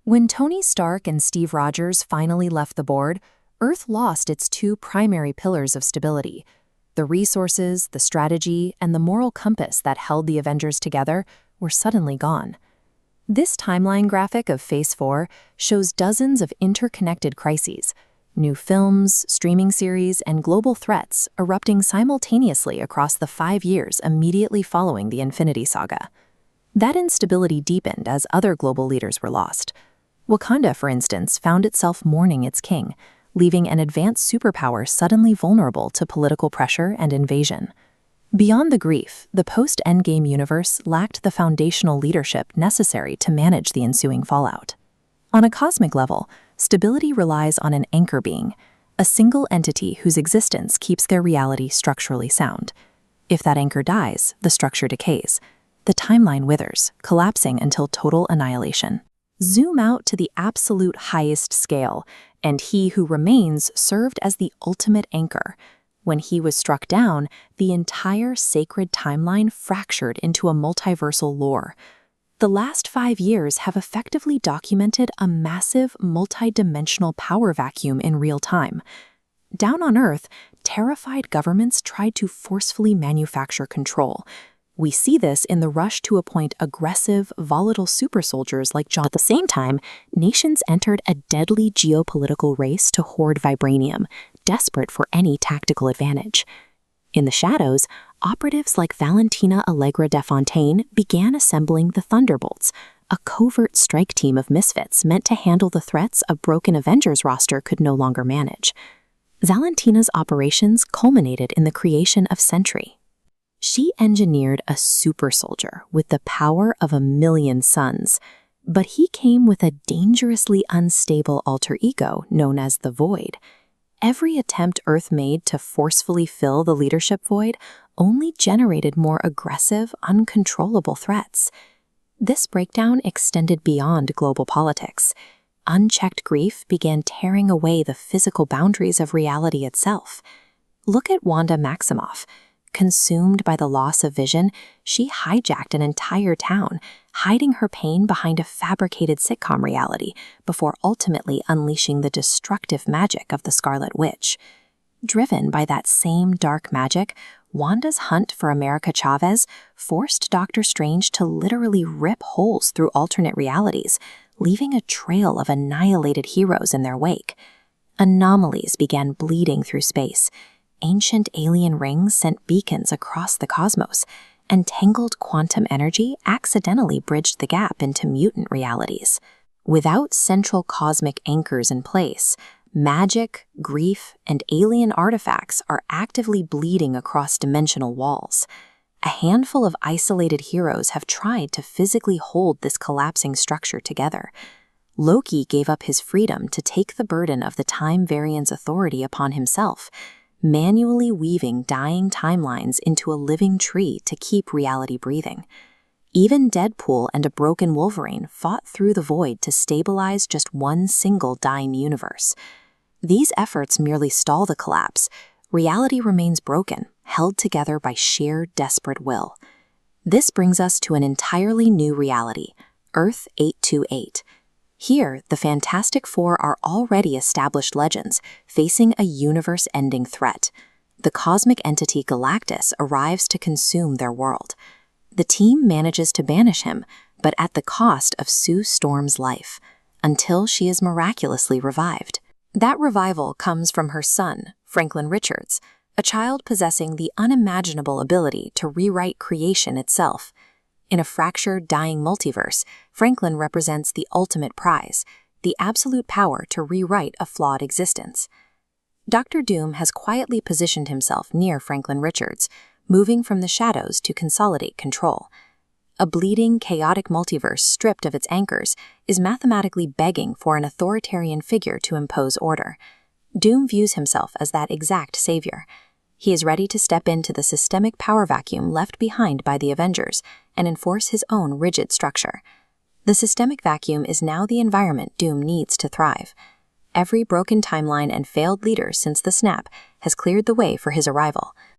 When Tony Stark and Steve Rogers finally left the board, Earth lost its two primary pillars of stability. The resources, the strategy, and the moral compass that held the Avengers together were suddenly gone. This timeline graphic of Phase 4 shows dozens of interconnected crises, new films, streaming series, and global threats erupting simultaneously across the 5 years immediately following the Infinity Saga. That instability deepened as other global leaders were lost. Wakanda, for instance, found itself mourning its king, leaving an advanced superpower suddenly vulnerable to political pressure and invasion. Beyond the grief, the post-Endgame universe lacked the foundational leadership necessary to manage the ensuing fallout. On a cosmic level, stability relies on an anchor being, a single entity whose existence keeps their reality structurally sound. If that anchor dies, the structure decays. The timeline withers, collapsing until total annihilation. Zoom out to the absolute highest scale, and he who remains served as the ultimate anchor. When he was struck down, the entire sacred timeline fractured into a multiversal lore. The last 5 years have effectively documented a massive, multidimensional power vacuum in real time. Down on Earth, terrified governments tried to forcefully manufacture control. We see this in the rush to appoint aggressive, volatile super soldiers like John. At the same time, nations entered a deadly geopolitical race to hoard vibranium, desperate for any tactical advantage. In the shadows, operatives like Valentina Allegra de Fontaine began assembling the Thunderbolts, a covert strike team of misfits meant to handle the threats a broken Avengers roster could no longer manage. Valentina's operations culminated in the creation of Sentry. She engineered a super soldier with the power of 1,000,000 suns, but he came with a dangerously unstable alter ego known as the Void. Every attempt Earth made to forcefully fill the leadership void only generated more aggressive, uncontrollable threats. This breakdown extended beyond global politics. Unchecked grief began tearing away the physical boundaries of reality itself. Look at Wanda Maximoff. Consumed by the loss of vision, she hijacked an entire town, hiding her pain behind a fabricated sitcom reality before ultimately unleashing the destructive magic of the Scarlet Witch. Driven by that same dark magic, Wanda's hunt for America Chavez forced Doctor Strange to literally rip holes through alternate realities, leaving a trail of annihilated heroes in their wake. Anomalies began bleeding through space. Ancient alien rings sent beacons across the cosmos, and tangled quantum energy accidentally bridged the gap into mutant realities. Without central cosmic anchors in place, magic, grief, and alien artifacts are actively bleeding across dimensional walls. A handful of isolated heroes have tried to physically hold this collapsing structure together. Loki gave up his freedom to take the burden of the Time Variant's authority upon himself, manually weaving dying timelines into a living tree to keep reality breathing. Even Deadpool and a broken Wolverine fought through the void to stabilize just one single dying universe. These efforts merely stall the collapse. Reality remains broken, held together by sheer desperate will. This brings us to an entirely new reality, Earth 828. Here, the Fantastic Four are already established legends, facing a universe-ending threat. The cosmic entity Galactus arrives to consume their world. The team manages to banish him, but at the cost of Sue Storm's life, until she is miraculously revived. That revival comes from her son, Franklin Richards, a child possessing the unimaginable ability to rewrite creation itself. In a fractured, dying multiverse, Franklin represents the ultimate prize, the absolute power to rewrite a flawed existence. Dr. Doom has quietly positioned himself near Franklin Richards, moving from the shadows to consolidate control. A bleeding, chaotic multiverse stripped of its anchors is mathematically begging for an authoritarian figure to impose order. Doom views himself as that exact savior. He is ready to step into the systemic power vacuum left behind by the Avengers and enforce his own rigid structure. The systemic vacuum is now the environment Doom needs to thrive. Every broken timeline and failed leader since the snap has cleared the way for his arrival,